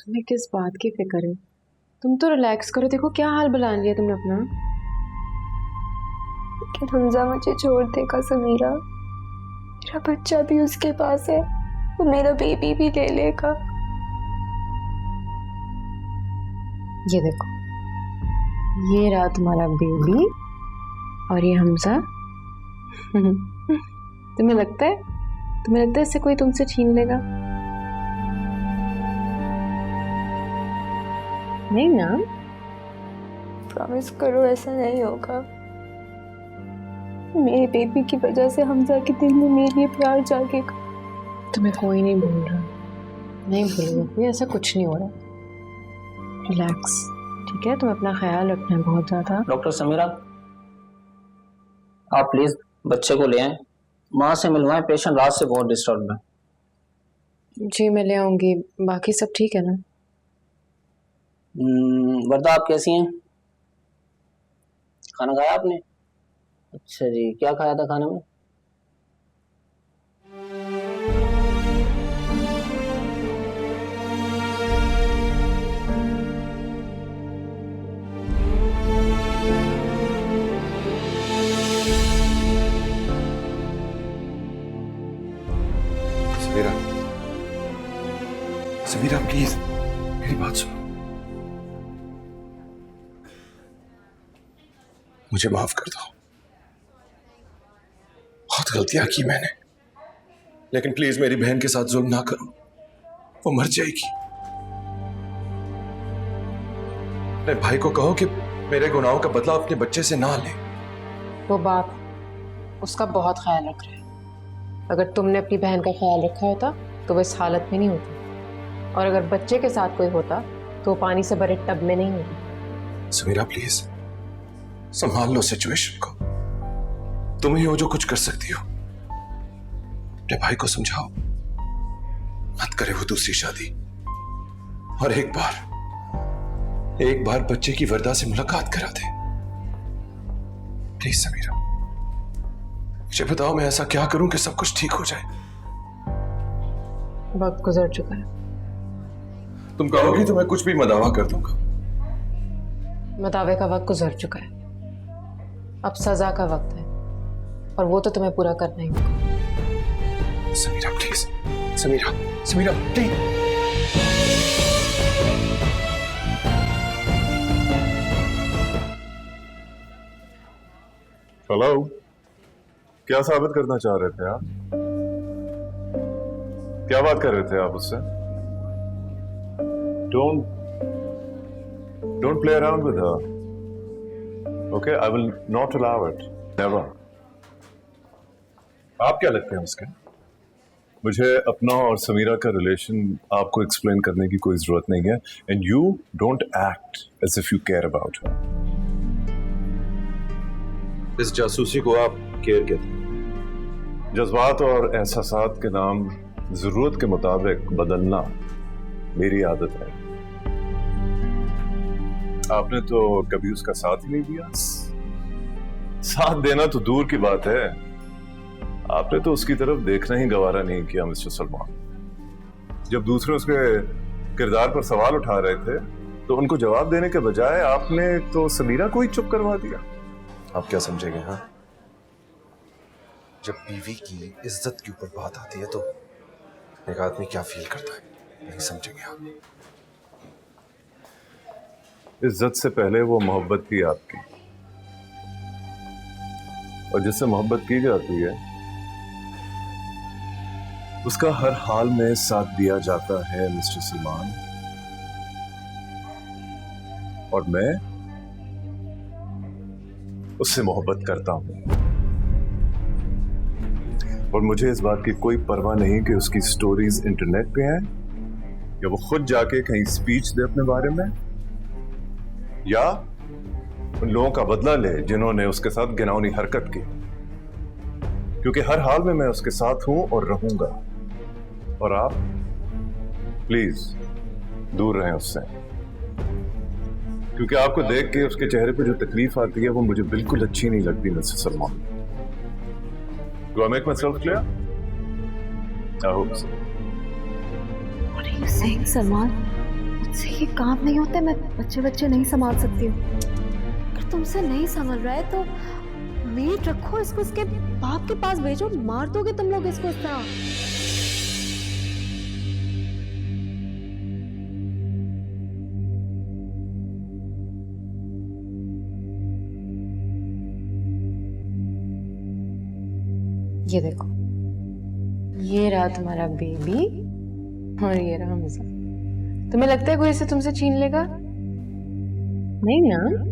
तुम्हें किस बात की फिक्र है? तुम तो रिलैक्स करो, देखो क्या हाल बना लिया तुमने अपना। लेकिन हमजा मुझे छोड़ देगा समीरा, मेरा बच्चा भी उसके पास है, वो मेरा बेबी भी ले लेगा। ये देखो, ये रहा तुम्हारा बेबी और ये हमजा। तुम्हें लगता है इससे कोई तुमसे छीन लेगा? नहीं ना? प्रॉमिस करो ऐसा नहीं होगा। मेरे बेबी की वजह से हमजा के दिल में मेरे लिए प्यार जागेगा। तुम्हें कोई नहीं भूल रहा, नहीं भूलोगे, ऐसा कुछ नहीं हो रहा। रिलैक्स, ठीक है? तुम्हें अपना ख्याल रखना है बहुत ज्यादा। डॉक्टर समीरा, आप प्लीज बच्चे को ले आए, माँ से मिलवाएं, पेशेंट रात से बहुत डिस्टर्ब है। जी मैं ले आऊंगी। बाकी सब ठीक है ना? वर्दा आप कैसी हैं? खाना खाया आपने? अच्छा जी, क्या खाया था खाने में? समीरा, समीरा प्लीज मेरी बात सुनो। मुझे माफ कर दो, बहुत गलतियां की मैंने, लेकिन प्लीज मेरी बहन के साथ जुल्म ना करो, वो मर जाएगी। अपने भाई को कहो कि मेरे गुनाहों का बदला अपने बच्चे से ना ले। वो बाप उसका बहुत ख्याल रख रहा है। अगर तुमने अपनी बहन का ख्याल रखा होता तो वो इस हालत में नहीं होती, और अगर बच्चे के साथ कोई होता तो वो पानी से भरे टब में नहीं होती। समीरा प्लीज संभाल लो सिचुएशन को, तुम ही हो जो कुछ कर सकती हो। अपने भाई को समझाओ मत करे वो दूसरी शादी, और एक बार बच्चे की वर्दा से मुलाकात करा दे। प्लीज समीरा, मुझे बताओ मैं ऐसा क्या करूं कि सब कुछ ठीक हो जाए। वक्त गुजर चुका है। तुम कहोगी तो मैं कुछ भी मदावा कर दूंगा। मदावे का वक्त गुजर चुका है, अब सजा का वक्त है, और वो तो तुम्हें पूरा करना ही होगा। Samira please, Samira please. Hello, क्या साबित करना चाह रहे थे आप? क्या बात कर रहे थे आप उससे? Don't play around with her. Okay, I will not allow it. Never. आप क्या लगते हैं उसके? मुझे अपना और समीरा का रिलेशन आपको एक्सप्लेन करने की कोई जरूरत नहीं है, and you don't act as if you care about her. इस जासूसी को आप केयर कहते हैं? जज्बात और एहसासात के नाम जरूरत के मुताबिक बदलना मेरी आदत है। आपने तो कभी उसका साथ ही नहीं दिया। साथ देना तो दूर की बात है, आपने तो उसकी तरफ देखना ही गवारा नहीं किया मिस्टर सलमान। जब दूसरे उसके किरदार पर सवाल उठा रहे थे तो उनको जवाब देने के बजाय आपने तो समीरा को ही चुप करवा दिया। आप क्या समझेंगे? हाँ, जब बीवी की इज्जत के ऊपर बात आती है तो एक आदमी क्या फील करता है नहीं समझेंगे आप। इज्जत से पहले वो मोहब्बत थी आपकी, और जिससे मोहब्बत की जाती है उसका हर हाल में साथ दिया जाता है मिस्टर सलमान। और मैं उससे मोहब्बत करता हूं, और मुझे इस बात की कोई परवाह नहीं कि उसकी स्टोरीज इंटरनेट पे हैं, या वो खुद जाके कहीं स्पीच दे अपने बारे में, या उन लोगों का बदला ले जिन्होंने उसके साथ घिनौनी हरकत की। क्योंकि हर हाल में मैं उसके साथ हूं और रहूंगा, और आप प्लीज दूर रहें उससे, क्योंकि आपको देख के उसके चेहरे पे जो तकलीफ आती है वो मुझे बिल्कुल अच्छी नहीं लगती mister Salman. Do I make myself clear? I hope so. What are you saying, Salman? मुझसे ये काम नहीं होते, मैं बच्चे नहीं संभाल सकती हूँ। अगर तुमसे नहीं संभल रहा है तो मेड रखो, इसको इसके बाप के पास भेजो। मार दोगे तुम लोग इसको इस तरह? ये देखो, ये रहा तुम्हारा बेबी और ये रहा हमजा। तुम्हें लगता है कोई इसे तुमसे छीन लेगा? नहीं ना।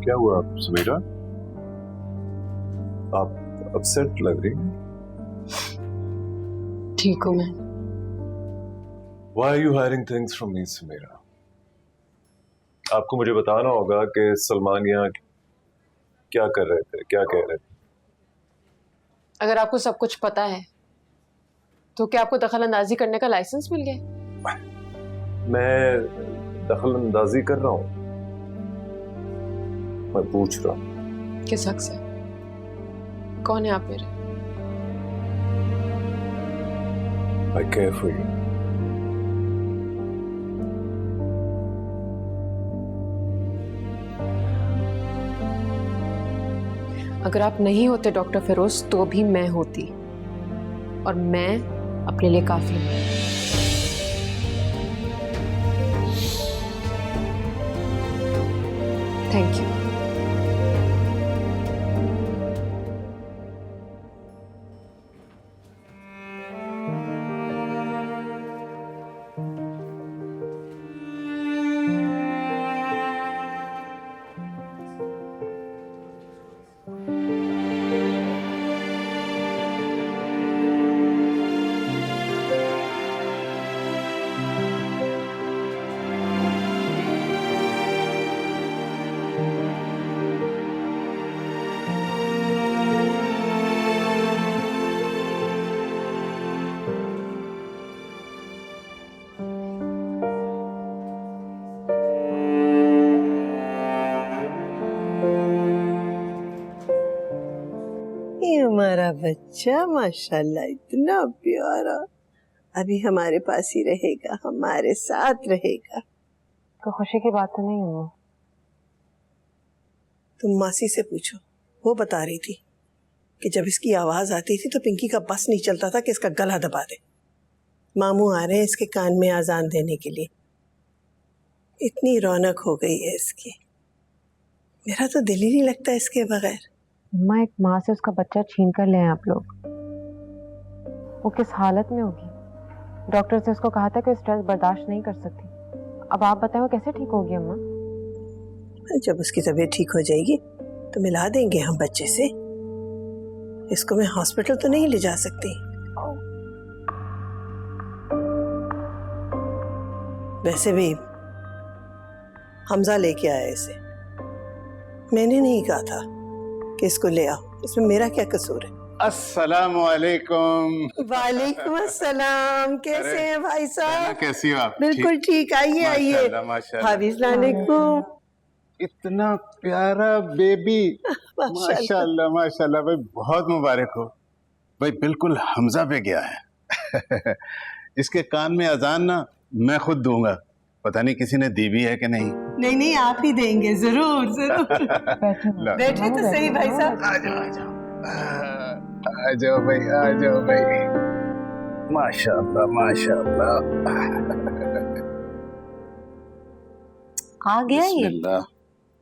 क्या हुआ समीरा? आप अपसेट लग रही हैं। ठीक हूँ मैं। Why are you hiding things from me, Samira? आपको मुझे बताना होगा कि सलमान यहाँ क्या कर रहे थे, क्या कह रहे थे। अगर आपको सब कुछ पता है तो क्या आपको दखल अंदाजी करने का लाइसेंस मिल गया? मैं दखल अंदाजी कर रहा हूँ? मैं पूछ रहा हूँ। किस हक से? कौन है आप मेरे? I care for you. अगर आप नहीं होते डॉक्टर फिरोज तो भी मैं होती, और मैं अपने लिए काफी हूं। Thank you. हमारा बच्चा माशाल्लाह इतना प्यारा, अभी हमारे पास ही रहेगा, हमारे साथ रहेगा। तो खुशी की बात तो नहीं हुई? तुम मासी से पूछो, वो बता रही थी कि जब इसकी आवाज आती थी तो पिंकी का बस नहीं चलता था कि इसका गला दबा दे। मामू आ रहे हैं इसके कान में आजान देने के लिए। इतनी रौनक हो गई है इसकी, मेरा तो दिल ही नहीं लगता इसके बगैर। अम्मा, एक माँ से उसका बच्चा छीन कर ले आए आप लोग। वो किस हालत में होगी? डॉक्टर से उसको कहा था कि स्ट्रेस बर्दाश्त नहीं कर सकती। अब आप बताएं वो कैसे ठीक होगी अम्मा? जब उसकी तबीयत ठीक हो जाएगी तो मिला देंगे हम बच्चे से। इसको मैं हॉस्पिटल तो नहीं ले जा सकती। वैसे भी हमजा लेके आया इसे, मैंने नहीं कहा था कि इसको ले आओ, इसमें मेरा क्या कसूर है? अस्सलामु अलैकुम। वालेकुम अस्सलाम। कैसे हैं भाई साहब? कैसी हो आप? बिल्कुल ठीक। आइए आइए। माशाल्लाह, माशाल्लाह। हाफिज़ इतना प्यारा बेबी। माशाल्लाह। माशाल्लाह माशाल्लाह भाई, बहुत मुबारक हो भाई। बिल्कुल हमजा पे गया है। इसके कान में अजान ना मैं खुद दूंगा, पता नहीं किसी ने दी भी है कि नहीं। नहीं नहीं, आप ही देंगे। जरूर जरूर। बैठे तो सही भाई साहब। आ जाओ आ जाओ भाई, आ जाओ भाई। माशाल्लाह माशाल्लाह। आ गया ये। बिस्मिल्लाह।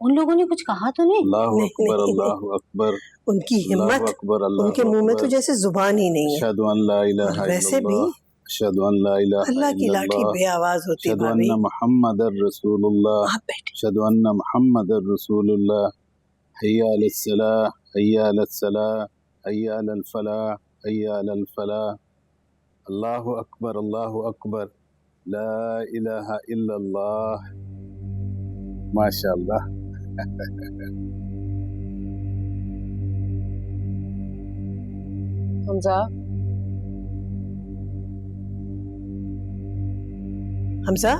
उन लोगों ने कुछ कहा तो नहीं? अल्लाहु नहीं, अकबर, नहीं, अल्लाहु अकबर। उनकी अल्लाहु हिम्मत, अकबर, अल्लाहु उनके मुंह में तो अकबर। जैसे जुबान ही नहीं है। अशहदु अन ला इलाहा वैसे भी इल्लल्लाह, अशहदु अन ला इलाहा अल्लाह की लाठी इल्लल्लाह, बे आवाज होती है अशहदु भाभी। अन्ना मुहम्मदर रसूलुल्लाह, आप बैठे। अशहदु अन्ना मुहम्मदर रसूलुल्लाह। हय्या अलस सलाह, हय्या अलस सलाह, हय्या अलल फलाह, हय्या अलल फलाह। अल्लाहु अकबर, ला इलाहा इल्लल्लाह। माशाअल्लाह। हमजा, हमजा,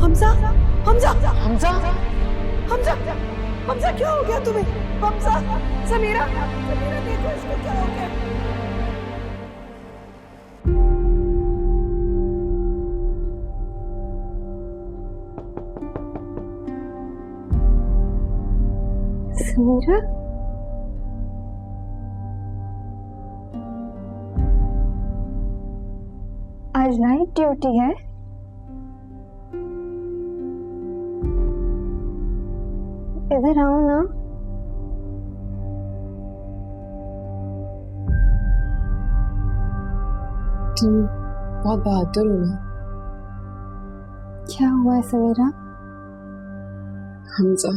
हमजा, हमजा, हमजा, हमजा, हमजा, क्या हो गया तुम्हें? हमजा, समीरा, समीरा देखो इसको क्या हो गया? समीरा, आज नाइट ड्यूटी है। इधर आओ ना। तुम बहुत बहादुर हो ना। क्या हुआ है समीरा? हमजा,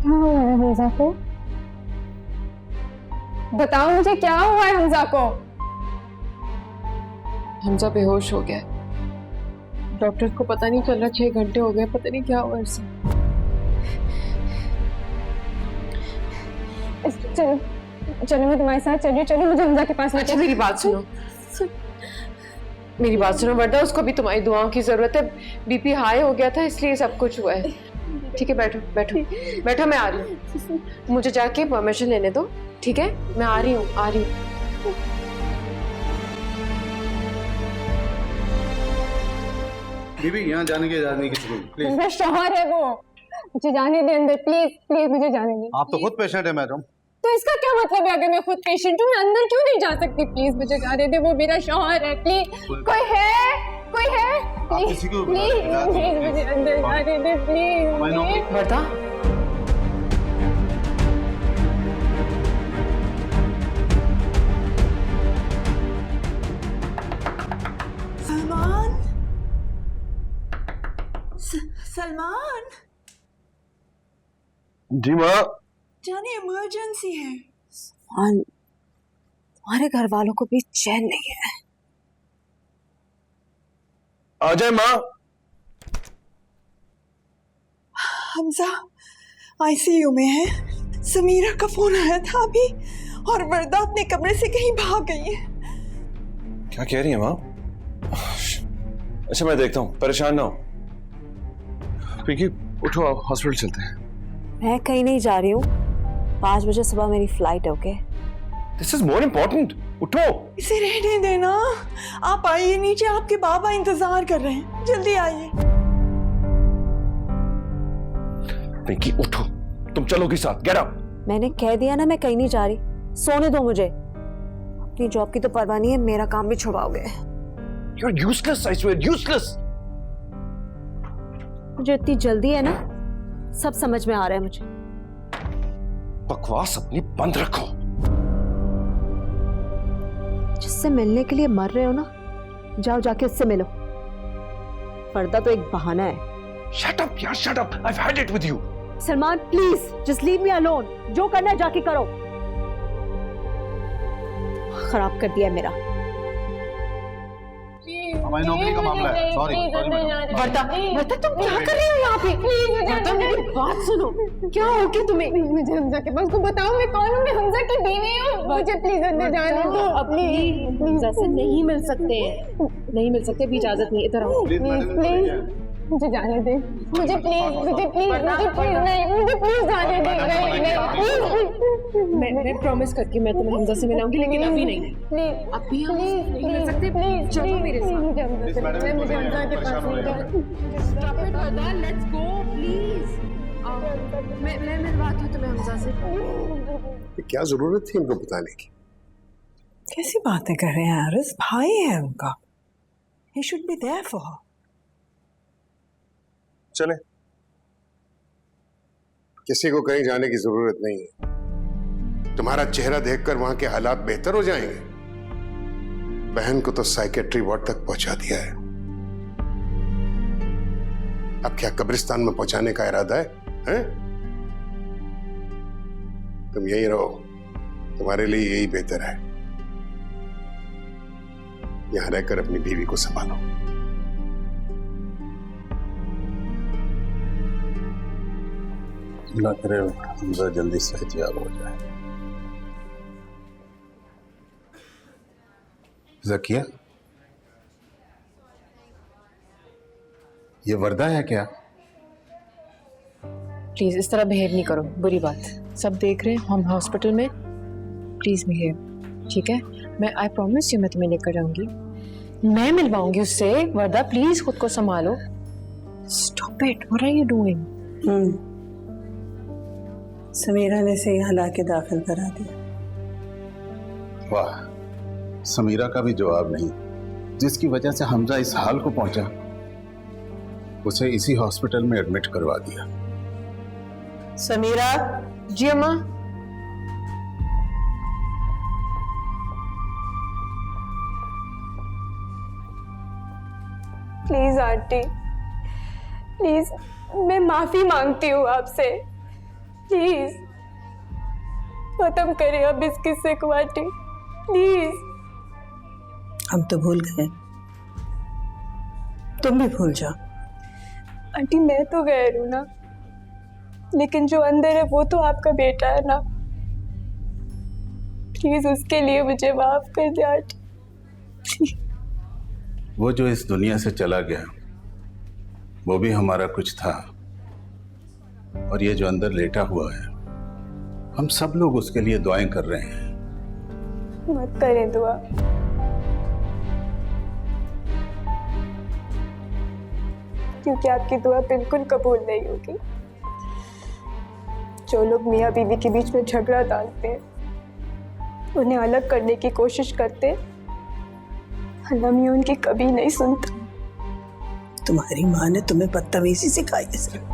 क्या हुआ है हमजा को? बताओ मुझे, क्या हुआ है हमजा को? हमजा बेहोश हो गया। डॉक्टर को पता नहीं चल रहा, 6 घंटे हो गए, पता नहीं क्या हुआ इसे। चलो चलो, मैं तुम्हारे साथ चलिए। चलो मुझे हमजा के पास अच्छा मेरी बात सुनो, मेरी बात सुनो वरदा, उसको भी तुम्हारी दुआओं की जरूरत है। बीपी हाई हो गया था इसलिए सब कुछ हुआ है। ठीक है, बैठो बैठो बैठो, मैं आ रही हूँ। मुझे जाके परमिशन लेने दो, ठीक है? मैं आ रही हूँ, आ रही हूँ। बीबी, यहाँ जाने की इजाजत नहीं किसी को, प्लीज। मेरा शौहर है वो, मुझे जाने दे अंदर, प्लीज प्लीज मुझे जाने दे। आप तो खुद पेशेंट है मैडम। तो इसका क्या मतलब है? अगर मैं खुद पेशेंट हूँ, मैं अंदर क्यों नहीं जा सकती? प्लीज मुझे जाने दे, वो मेरा शौहर है। प्लीज, कोई है? कोई है? प्लीज किसी को प्लीज प्लीज मुझे अंदर जाने दे, प्लीज। वरदा, सलमान, सलमान, जी माँ। जाने इमरजेंसी है। हमारे घर वालों को भी चैन नहीं है। आ जाए माँ। हमजा आईसीयू में है। समीरा का फोन आया था अभी, और वरदा अपने कमरे से कहीं भाग गई है। क्या कह रही है माँ? अच्छा मैं देखता हूँ, परेशान ना हो। पिंकी उठो, आप हॉस्पिटल चलते हैं। मैं कहीं नहीं जा रही हूँ, 5 बजे सुबह मेरी फ्लाइट है। Okay, this is more important. उठो। इसे रहने देना। आप आइए नीचे, आपके बाबा इंतजार कर रहे हैं, जल्दी आइए। पिंकी उठो, तुम चलोगी साथ। Get up. मैंने कह दिया ना, मैं कहीं नहीं जा रही। सोने दो मुझे। अपनी जॉब की तो परवाह नहीं है, मेरा काम भी छुड़वाओगे। You are useless, I swear, useless. मुझे इतनी जल्दी है ना, सब समझ में आ रहा है मुझे। बकवास अपनी बंद रखो। जिससे मिलने के लिए मर रहे हो ना, जाओ जाके उससे मिलो। पर्दा तो एक बहाना है। शट अप यार, shut up. I have had it with you. Salman please just leave me alone. जो करना है जाके करो। खराब कर दिया है मेरा। हमारी नौकरी का मामला है। Sorry sorry madam. Varda, Varda तुम क्या कर रही हो यहाँ पे? वर्दा मेरी बात सुनो, क्या हो गया तुम्हें? मुझे हमजा के पास को बताओ, मैं कौन हूँ? मैं हमजा की बीवी हूँ, मुझे प्लीज अंदर जाने दो। अपनी हमजा से नहीं मिल सकते, नहीं मिल सकते, अभी इजाजत नहीं। इधर आओ प्लीज, मुझे जाने दे, मुझे प्लीज, मुझे प्लीज, मुझे प्लीज नहीं, मुझे प्लीज जाने दे। मैं प्रॉमिस करती हूँ मैं तुम्हें हमजा से मिलाऊंगी, लेकिन अभी नहीं। प्लीज अभी हम नहीं मिल सकते, प्लीज चलो मेरे साथ। मुझे हमजा के पास नहीं जाना। Stop it Warda, let's go please. मैं मिलवाती हूँ तुम्हें हमजा से। क्या जरूरत थी इनको बताने की? कैसी बातें कर रहे हैं आरिस? भाई है उनका, he should be there for her. चले, किसी को कहीं जाने की जरूरत नहीं है। तुम्हारा चेहरा देखकर वहां के हालात बेहतर हो जाएंगे। बहन को तो साइकेट्री वार्ड तक पहुंचा दिया है, अब क्या कब्रिस्तान में पहुंचाने का इरादा है? तुम यही रहो, तुम्हारे लिए यही बेहतर है। यहां रहकर अपनी बीवी को संभालो। अल्लाह करे हमजा जल्दी सेहतयाब हो जाए। ज़किया, ये वर्दा है क्या? प्लीज इस तरह बिहेव नहीं करो, बुरी बात। सब देख रहे हैं, हम हॉस्पिटल में। प्लीज बिहेव, ठीक है? मैं आई प्रॉमिस यू, मैं तुम्हें लेकर जाऊंगी, मैं मिलवाऊंगी उससे। वर्दा प्लीज खुद को संभालो। Stop it, what are you doing? Samira ने से यहाँ लाके दाखिल करा दिया। वाह, समीरा का भी जवाब नहीं, जिसकी वजह से हमजा इस हाल को पहुंचा, उसे इसी हॉस्पिटल में एडमिट करवा दिया। समीरा। जी अम्मा। प्लीज आंटी, प्लीज मैं माफी मांगती हूँ आपसे, प्लीज खत्म करें अब इस किस्से को आंटी, प्लीज। हम तो भूल गए, तुम भी भूल जाओ। आंटी मैं तो गैर हूँ ना, लेकिन जो अंदर है वो तो आपका बेटा है ना, प्लीज उसके लिए मुझे माफ कर दे आंटी। वो जो इस दुनिया से चला गया, वो भी हमारा कुछ था, और ये जो अंदर लेटा हुआ है, हम सब लोग उसके लिए दुआएं कर रहे हैं। मत करें दुआ, क्योंकि आपकी दुआ बिल्कुल कबूल नहीं होगी। जो लोग मियाँ बीवी के बीच में झगड़ा डालते हैं, उन्हें अलग करने की कोशिश करते, अल्लाह मियाँ उनकी कभी नहीं सुनता। तुम्हारी माँ ने तुम्हें बदतमीजी सिखाई है।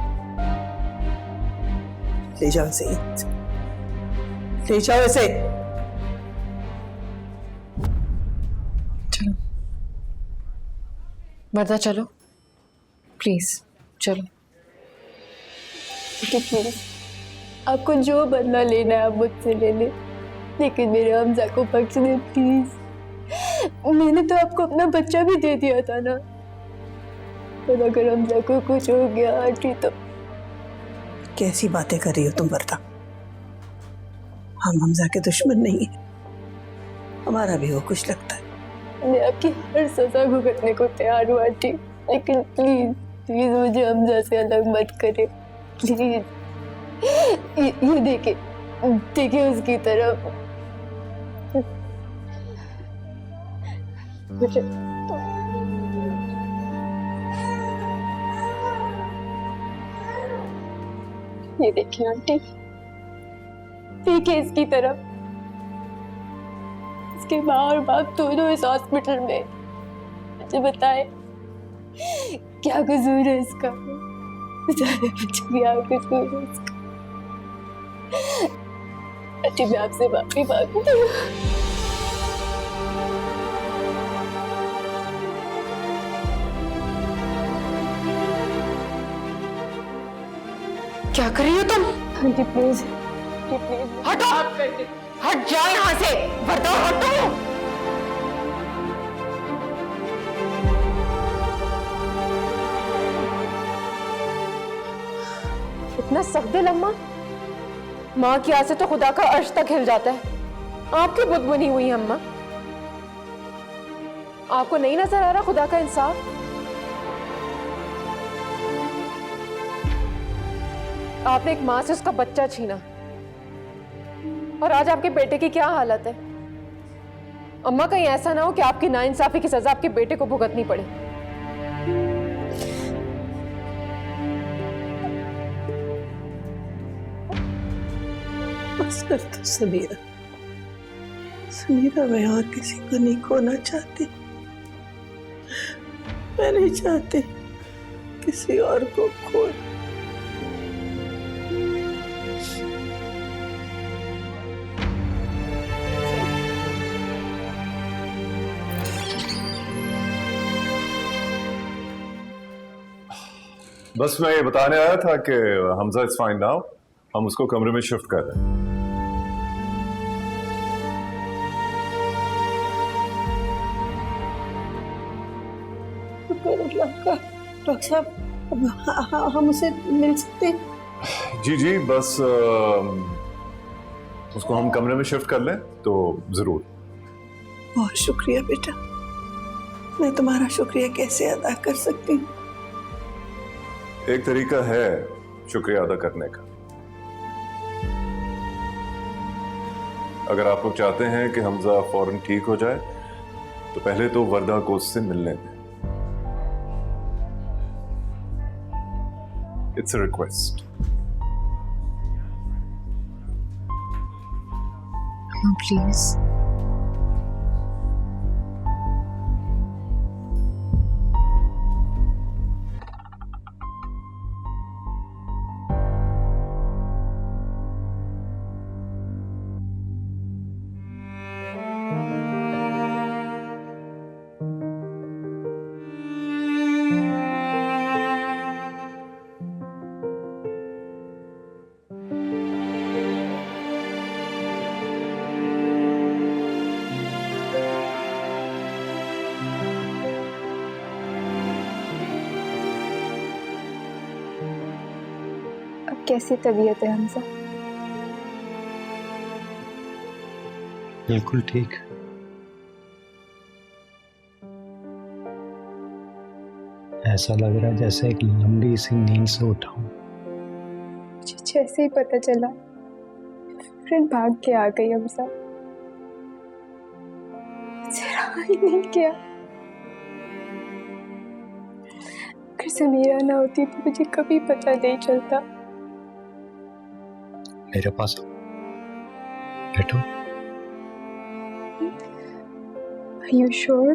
ले जाओ इसे, ले जाओ इसे। चलो वर्दा, चलो प्लीज चलो। प्लीज आपको जो बदला लेना है आप मुझसे ले ले, लेकिन मेरे हमजा को बख्श दे प्लीज। मैंने तो आपको अपना बच्चा भी दे दिया था ना, और अगर हमजा को कुछ हो गया आंटी तो। कैसी बातें कर रही हो तुम वर्दा? हम हमजा के दुश्मन नहीं है, हमारा भी वो कुछ लगता है। मैं आपकी हर सजा भुगतने को तैयार हूँ आंटी, लेकिन प्लीज प्लीज मुझे हमजा से अलग मत करे प्लीज। ये देखिए उसकी तरफ। मुझे ये देखिए आंटी, देखिए इसकी तरफ। इसके माँ और बाप दोनों इस हॉस्पिटल में। मुझे बताए क्या कसूर है इसका? बेचारे बच्चे क्या कसूर है इसका? आंटी मैं आपसे माफी मांगती हूँ। क्या कर रही हो तुम? आंटी प्लीज, प्लीज हटो, हट जाओ यहाँ से। वर्दा हटो। इतना सख्त दिल अम्मा, माँ की आस से तो खुदा का अर्श तक हिल जाता है। आपकी बुद्ध बनी हुई है अम्मा। आपको नहीं नजर आ रहा खुदा का इंसाफ? आपने एक माँ से उसका बच्चा छीना और आज आपके बेटे की क्या हालत है? अम्मा कहीं ऐसा ना हो कि आपकी नाइंसाफी की सजा आपके बेटे को भुगतनी पड़े। बस कर दो समीरा। समीरा, मैं और किसी को नहीं खोना चाहती। मैं नहीं चाहती किसी और को खो। बस मैं ये बताने आया था कि हमजा इज फाइन नाउ, हम उसको कमरे में शिफ्ट कर रहे हैं। डॉक्टर साहब, हम उसे मिल सकते हैं? जी जी, बस उसको हम कमरे में शिफ्ट कर लें तो जरूर। बहुत शुक्रिया बेटा, मैं तुम्हारा शुक्रिया कैसे अदा कर सकती हूँ? एक तरीका है शुक्रिया अदा करने का। अगर आप लोग चाहते हैं कि हमजा फौरन ठीक हो जाए तो पहले तो वर्दा को उससे मिलने दें। It's a request. प्लीज। कैसी तबीयत है हमजा? बिल्कुल ठीक। ऐसा लग रहा है जैसे एक लंबी सी नींद से उठा हूं। मुझे जैसे ही पता चला फ्रेंड भाग के आ गई हमजा। मुझे रहा ही नहीं किया। अगर समीरा ना होती तो मुझे कभी पता नहीं चलता। मेरे पास बैठो। Are you sure?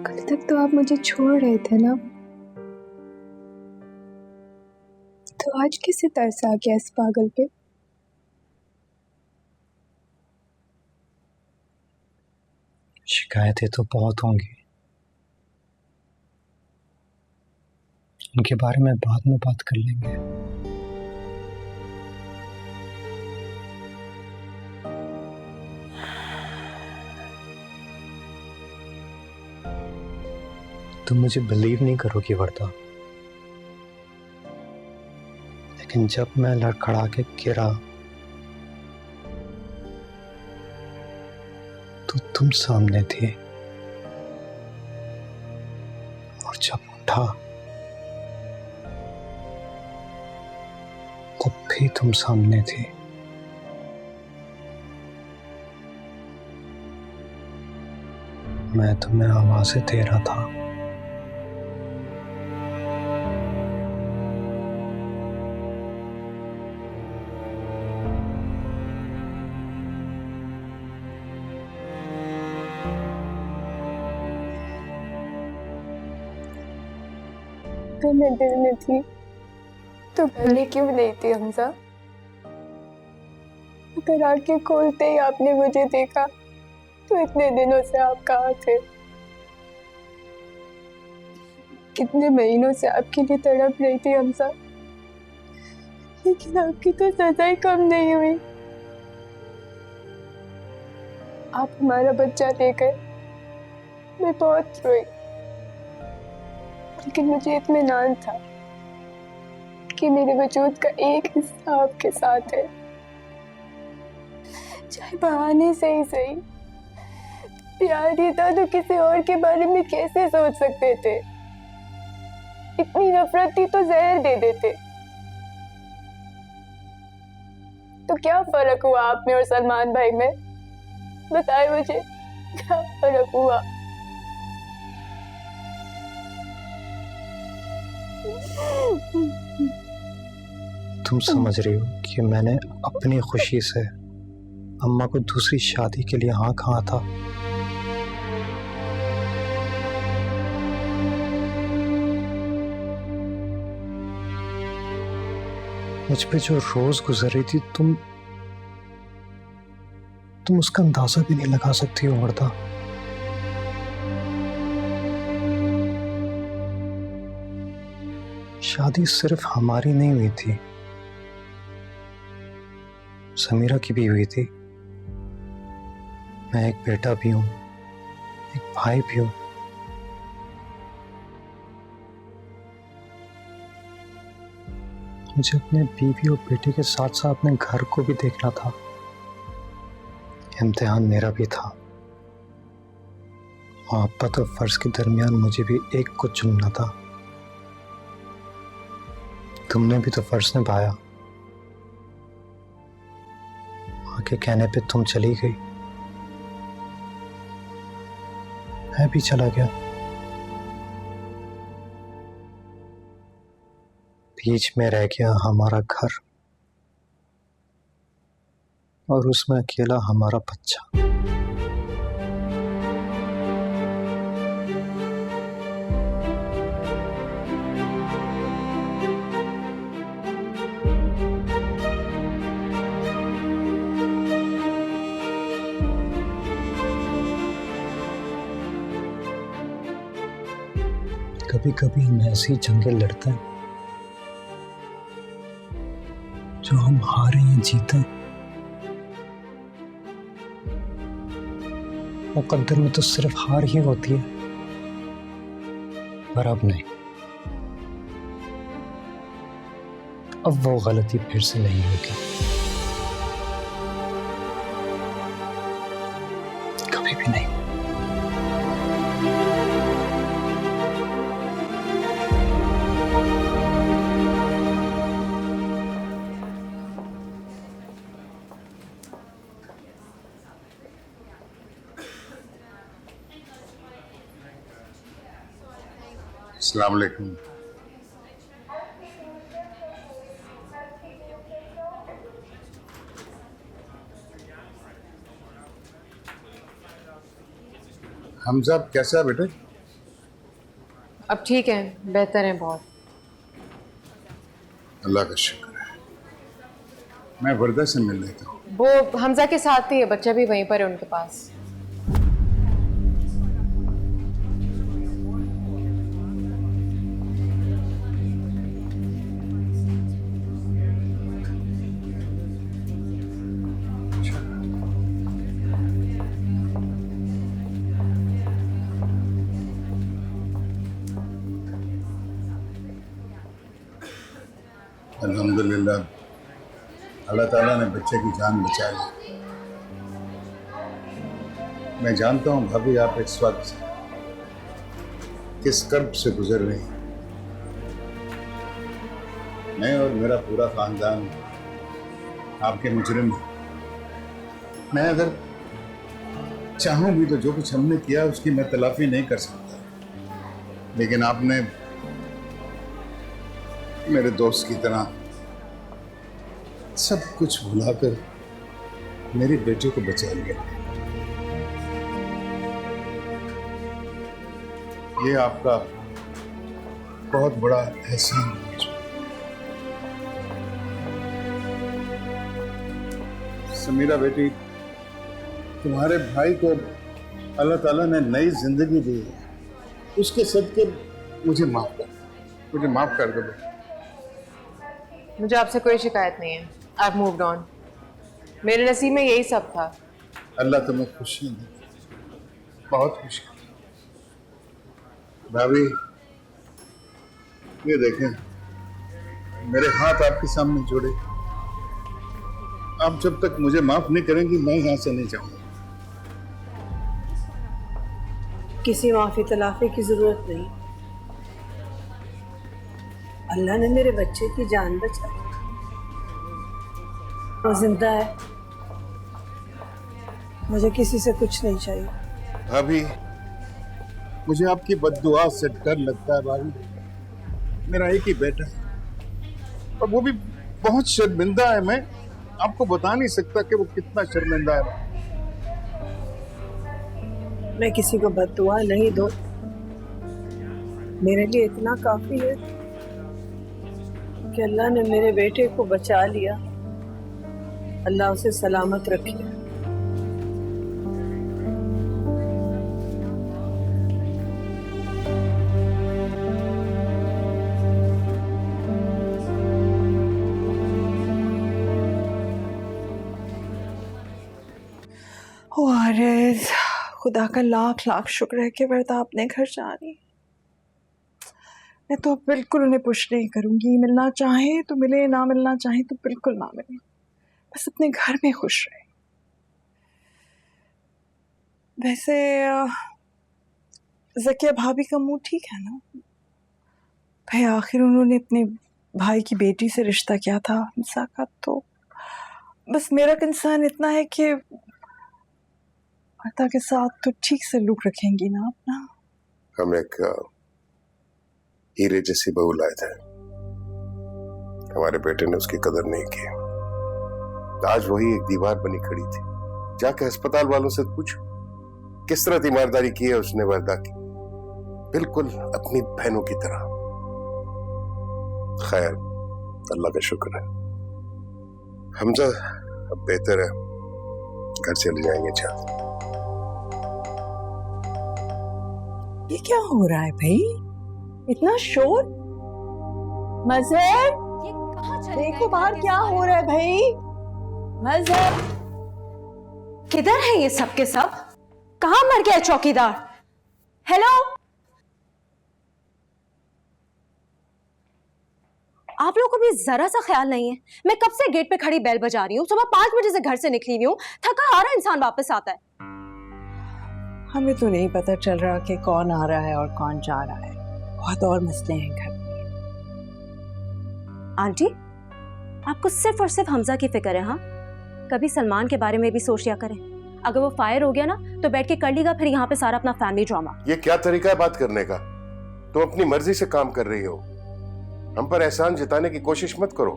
कल तक तो आप मुझे छोड़ रहे थे ना, तो आज कैसे तरस आ गया इस पागल पे? शिकायतें तो बहुत होंगी, उनके बारे में बाद में बात कर लेंगे। तुम मुझे बिलीव नहीं करोगी वर्दा, लेकिन जब मैं लड़खड़ा के गिरा तो तुम सामने थी, और जब उठा तब भी तुम सामने थी। मैं तुम्हें आवाज़ें दे रहा था, तो मैं दिल में थी तो भले क्यों नहीं थी हमजा? अगर आंखें खोलते ही आपने मुझे देखा तो इतने दिनों से आप कहाँ थे? कितने महीनों से आपके लिए तड़प रही थी हमजा, लेकिन आपकी तो सजा ही कम नहीं हुई। आप हमारा बच्चा ले गए, मैं बहुत रोई। लेकिन मुझे इत्मीनान था कि मेरे वजूद का एक हिस्सा आपके साथ है, चाहे बहाने से ही सही। प्यार ही था तो किसी और के बारे में कैसे सोच सकते थे? इतनी नफरत थी तो जहर दे देते। तो क्या फर्क हुआ आप में और सलमान भाई में? बताए मुझे, क्या फर्क हुआ? तुम समझ रही हो कि मैंने अपनी खुशी से अम्मा को दूसरी शादी के लिए हाँ कहा था? मुझ पे जो रोज गुजर रही थी, तुम उसका अंदाजा भी नहीं लगा सकती हो वर्दा। शादी सिर्फ हमारी नहीं हुई थी, समीरा की भी हुई थी। मैं एक बेटा भी हूं, एक भाई भी हूं। मुझे अपने बीवी और बेटे के साथ साथ अपने घर को भी देखना था। इम्तिहान मेरा भी था। मोहब्बत और फर्ज के दरमियान मुझे भी एक को चुनना था। तुमने भी तो फर्ज निभाया। मां के कहने पे तुम चली गई, मैं भी चला गया। बीच में रह गया हमारा घर और उसमें अकेला हमारा बच्चा। कभी कभी हम ऐसी जंगें लड़ते हैं जो हम हारे या जीते, मुकद्दर में तो सिर्फ हार ही होती है, पर अब नहीं। अब वो गलती फिर से नहीं होगी, कभी भी नहीं। अस्सलाम वालेकुम। हमजा कैसा है बेटे? अब ठीक है, बेहतर है बहुत। अल्लाह का शुक्र है। मैं वर्दा से मिल लेता हूँ। वो हमजा के साथ ही है, बच्चा भी वहीं पर है उनके पास। अल्हम्दुलिल्लाह, अल्लाह ताला ने बच्चे की जान बचा ली। मैं जानता हूँ भाभी आप इस वक्त किस कर्ब से गुजर रही हैं। मैं और मेरा पूरा खानदान आपके मुजरिम हैं। मैं अगर चाहूँ भी तो जो कुछ हमने किया उसकी मैं तलाफी नहीं कर सकता, लेकिन आपने मेरे दोस्त की तरह सब कुछ भुलाकर मेरी बेटी को बचा लिया। ये आपका बहुत बड़ा एहसान है। समीरा बेटी, तुम्हारे भाई को अल्लाह ताला ने नई जिंदगी दी है, उसके सदके मुझे माफ कर दो बेटा। मुझे आपसे कोई शिकायत नहीं है। I've moved on। मेरे नसीब में यही सब था। अल्लाह तुम्हें खुशी दे, बहुत खुशी। भाभी ये देखें, मेरे हाथ आपके सामने जोड़े। आप जब तक मुझे माफ नहीं करेंगी मैं यहाँ से नहीं जाऊंगा। किसी माफी तलाफी की जरूरत नहीं। अल्लाह ने मेरे बच्चे की जान बचाई, वो जिंदा है। मुझे किसी से कुछ नहीं चाहिए। भाभी, मुझे आपकी बद्दुआ से डर लगता है भाभी। मेरा एक ही बेटा है और वो भी बहुत शर्मिंदा है। मैं आपको बता नहीं सकता कि वो कितना शर्मिंदा है। मैं किसी को बद्दुआ नहीं दूं। मेरे लिए इतना काफी है कि अल्लाह ने मेरे बेटे को बचा लिया। अल्लाह उसे सलामत रखे। वारिस, खुदा का लाख लाख शुक्र है कि वर्दा अपने घर जा रही। मैं तो बिल्कुल उन्हें पुश नहीं करूंगी। मिलना चाहे तो मिले, ना मिलना चाहे तो बिल्कुल ना मिले। बस अपने घर में खुश रहे। वैसे ज़किया भाभी का मुंह ठीक है ना भाई? आखिर उन्होंने अपने भाई की बेटी से रिश्ता किया था हमसा का। तो बस मेरा कंसर्न इतना है कि वर्दा के साथ तो ठीक से लुक रखेंगी ना अपना? हम एक हीरे जैसी बहू लाए थे, हमारे बेटे ने उसकी कदर नहीं की। आज वही एक दीवार बनी खड़ी थी। जाके अस्पताल वालों से पूछो किस तरह तीमारदारी की है उसने वर्दा की, बिल्कुल अपनी बहनों की तरह। खैर, अल्लाह का शुक्र है। हमजा अब बेहतर है, घर चले जाएंगे। जल्द। ये क्या हो रहा है भाई? इतना शोर। मजहर, देखो बाहर क्या हो रहा है भाई। मजहर, किधर है ये सब के सब? कहां मर गया चौकीदार? हेलो, आप लोगों को भी जरा सा ख्याल नहीं है? मैं कब से गेट पे खड़ी बेल बजा रही हूँ। सुबह 5 बजे से घर से निकली हुई हूँ। थका हारा इंसान वापस आता है। हमें तो नहीं पता चल रहा कि कौन आ रहा है और कौन जा रहा है। बहुत और मसले हैं घर में। आंटी, आपको सिर्फ और सिर्फ हमजा की फिक्र है? हाँ, कभी सलमान के बारे में भी सोच लिया करें। अगर वो फायर हो गया ना तो बैठ के कर लेगा फिर यहाँ पे सारा अपना फैमिली ड्रामा। ये क्या तरीका है बात करने का? तुम अपनी मर्जी से काम कर रही हो, हम पर एहसान जताने की कोशिश मत करो।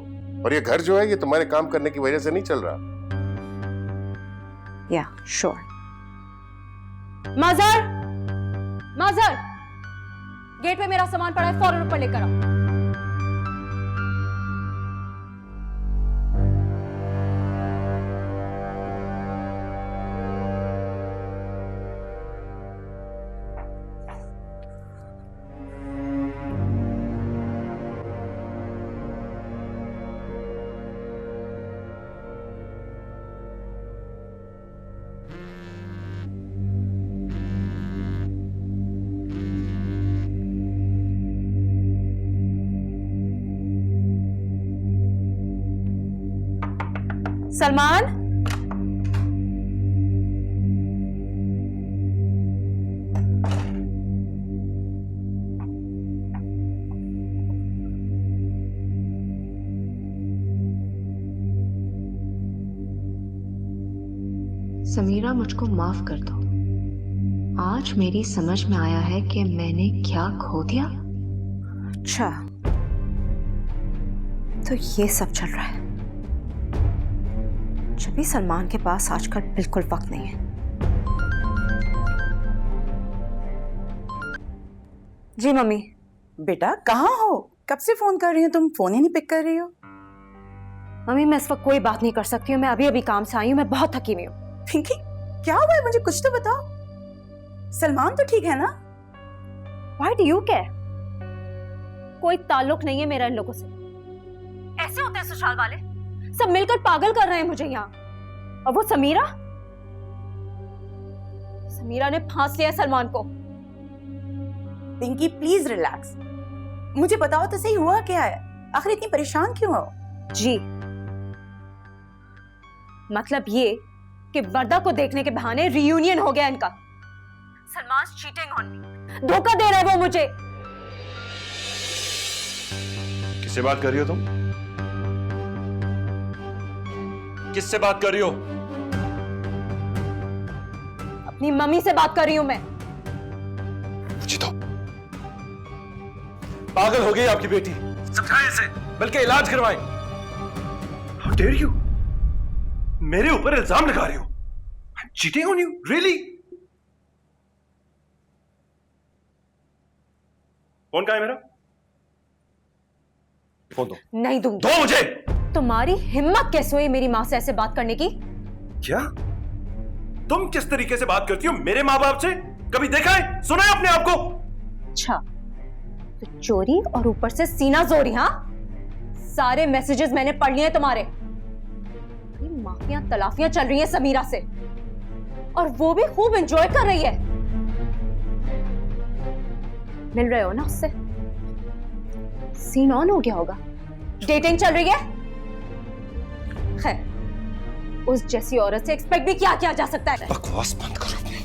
और ये घर जो है ये तुम्हारे काम करने की वजह से नहीं चल रहा। या श्योर। माजर, माजर, गेट पे मेरा सामान पड़ा है, फौरन ऊपर लेकर आओ। सलमान, समीरा, मुझको माफ कर दो। आज मेरी समझ में आया है कि मैंने क्या खो दिया। अच्छा, तो ये सब चल रहा है। जब भी सलमान के पास आजकल बिल्कुल वक्त नहीं है। जी मम्मी। बेटा कहाँ हो? कब से फोन कर रही हो तुम, फोन ही नहीं पिक कर रही हो। मम्मी, मैं इस वक्त कोई बात नहीं कर सकती हूँ। मैं अभी अभी काम से आई हूँ। मैं बहुत थकी हुई हूँ। पिंकी, क्या हुआ है? मुझे कुछ तो बताओ। सलमान तो ठीक है ना? Why do you care? कोई ताल्लुक नहीं है मेरा इन लोगों से। ऐसे होते हैं ससुराल वाले, सब मिलकर पागल कर रहे हैं मुझे यहाँ। और वो समीरा, समीरा ने फांस लिया सलमान को। Pinky please relax. मुझे बताओ तो सही, हुआ क्या है? आखिर इतनी परेशान क्यों हो? जी, मतलब ये कि वर्दा को देखने के बहाने रियूनियन हो गया इनका। सलमान चीटिंग ऑन मी, धोखा दे रहे वो मुझे। किससे बात कर रही हो तुम? किससे बात कर रही हो? अपनी मम्मी से बात कर रही हूं मैं। मुझे तो पागल हो गई आपकी बेटी। समझाएं इसे, बल्कि इलाज करवाएं। How dare you? मेरे ऊपर इल्जाम लगा रही हो? I'm cheating on you? Really? Phone कहाँ है मेरा? फोन दो। नहीं दूंगी। दो मुझे। तुम्हारी हिम्मत कैसे हुई मेरी माँ से ऐसे बात करने की? क्या तुम किस तरीके से बात करती हो मेरे माँ बाप से? कभी देखा है, सुना है अपने आप को? अच्छा, तो चोरी और ऊपर से सीना जोरी। हाँ, सारे मैसेजेस मैंने पढ़ लिए हैं तुम्हारे। माफियां तलाफियां चल रही हैं समीरा से, और वो भी खूब एंजॉय कर रही है। मिल रहे हो ना उससे? सीन ऑन हो गया होगा, डेटिंग चल रही है। खैर, उस जैसी औरत से एक्सपेक्ट भी क्या किया जा सकता है। बकवास बंद करो अपनी।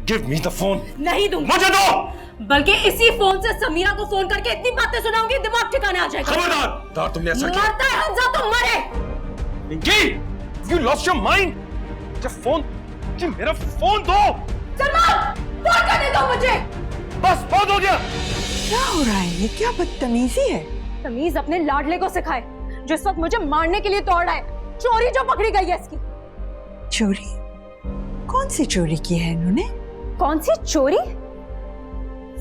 Give me the phone. नहीं दूंगी। मुझे दो। बल्कि इसी फोन से समीरा को फोन करके इतनी बातें सुनाऊंगी दिमाग ठिकाने आ जाएगा। खबरदार, तुमने ऐसा किया। मरता है हमजा, तुम मरे। Pinky, you lost your mind? जब फोन, मेरा फोन दो। सलमान, फोन करने दो मुझे। बस बहुत हो गया। क्या हो रहा है? ये क्या बदतमीजी है? तमीज अपने लाडले को सिखाए, जो इस वक्त मुझे मारने के लिए दौड़ रहा है। चोरी जो पकड़ी गई है इसकी। चोरी? कौन सी चोरी की है इन्होंने? कौन सी चोरी?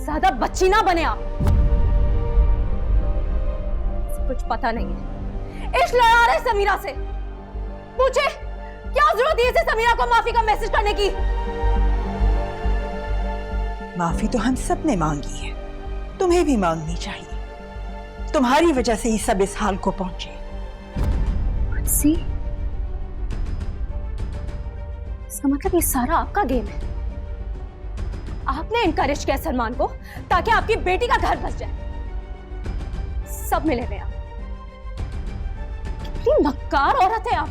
ज्यादा बच्ची ना बने आप। कुछ पता नहीं है। इश्क लड़ा रहे समीरा से। पूछे क्या जरूरत है इसे समीरा को माफी का मैसेज करने की? माफी तो हम सब ने मांगी है, तुम्हें भी मांगनी चाहिए। तुम्हारी वजह से ही सब इस हाल को पहुंचे। सी, इसका मतलब ये सारा आपका गेम है। आपने इनकरेज किया सलमान को ताकि आपकी बेटी का घर बस जाए। सब मिले हुए आप। कितनी मक्कार औरत है आप।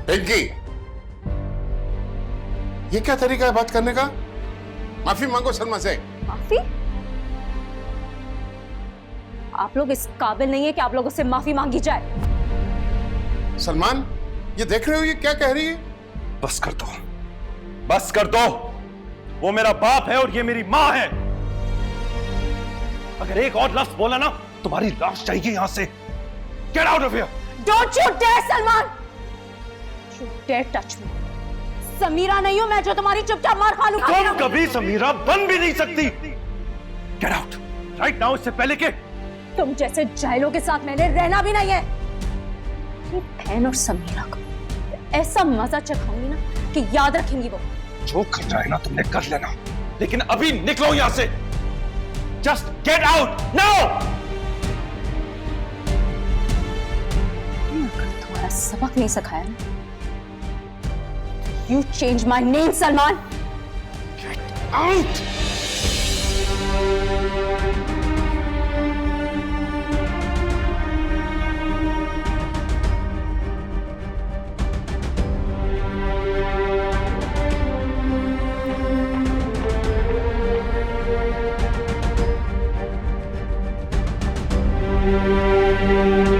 पिंकी, ये क्या तरीका है बात करने का? माफी मांगो सलमा से। माफी? आप लोग इस काबिल नहीं है कि आप लोगों से माफी मांगी जाए। सलमान, ये देख रहे हो ये क्या कह रही है? बस कर दो, बस कर दो। वो मेरा बाप है और ये मेरी माँ है। अगर एक और लफ्ज बोला ना, तुम्हारी लाश जाएगी यहां से। Get out of here. Don't you dare Salman, you dare touch me. Samira नहीं हूं मैं जो तुम्हारी चुपचाप मार खा लूं। तुम कभी समीरा बन भी नहीं सकती। गेट आउट राइट नाउ, इससे पहले के तुम जैसे जाहिलों के साथ मैंने रहना भी नहीं है। अपनी बहन और समीरा को ऐसा मजा चखाऊंगी ना कि याद रखेंगी वो। जो करना है ना तुमने कर लेना, लेकिन अभी निकलो यहां से। Just get out now. तुम्हारा सबक नहीं सिखाया ना। You change my name, Salman. Get out! Thank you.